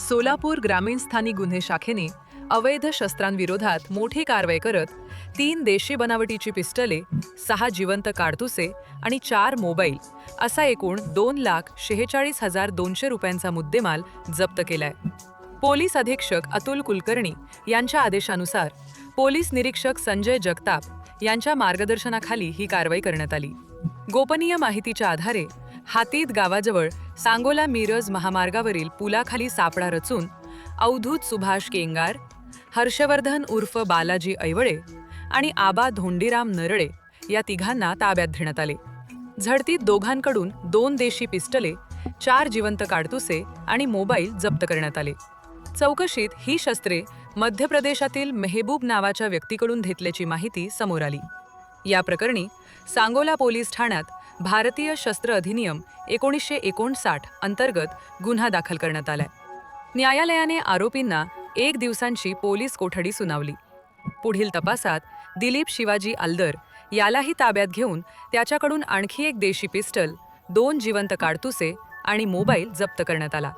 सोलापूर ग्रामीण स्थानिक गुन्हे शाखेने अवैध शस्त्रांविरोधात मोठी कारवाई करत 3 देशी बनावटीची पिस्टले, 6 जिवंत काडतुसे आणि 4 मोबाईल असा एकूण 2,46,200 रुपयांचा मुद्देमाल जप्त केलाय. पोलीस अधीक्षक अतुल कुलकर्णी यांच्या आदेशानुसार पोलीस निरीक्षक संजय जगताप यांच्या मार्गदर्शनाखाली ही कारवाई करण्यात आली. गोपनीय माहितीच्या आधारे हातीद गावाजवळ सांगोला मिरज महामार्गावरील पुलाखाली सापळा रचून अवधूत सुभाष केंगार, हर्षवर्धन उर्फ बालाजी ऐवळे आणि आबा धोंडीराम नरळे या तिघांना ताब्यात घेण्यात आले. झडतीत दोघांकडून 2 देशी पिस्टले, 4 जिवंत काडतुसे आणि मोबाईल जप्त करण्यात आले. चौकशीत ही शस्त्रे मध्य प्रदेशातील मेहबूब नावाच्या व्यक्तीकडून घेतल्याची माहिती समोर आली. या प्रकरणी सांगोला पोलीस ठाण्यात भारतीय शस्त्र अधिनियम 1959 अंतर्गत गुन्हा दाखल करण्यात आलाय. न्यायालयाने आरोपींना 1 दिवसांची पोलीस कोठडी सुनावली. पुढील तपासात दिलीप शिवाजी आल्दर यालाही ताब्यात घेऊन त्याच्याकडून आणखी 1 देशी पिस्टल, 2 जिवंत काडतुसे आणि मोबाईल जप्त करण्यात आला.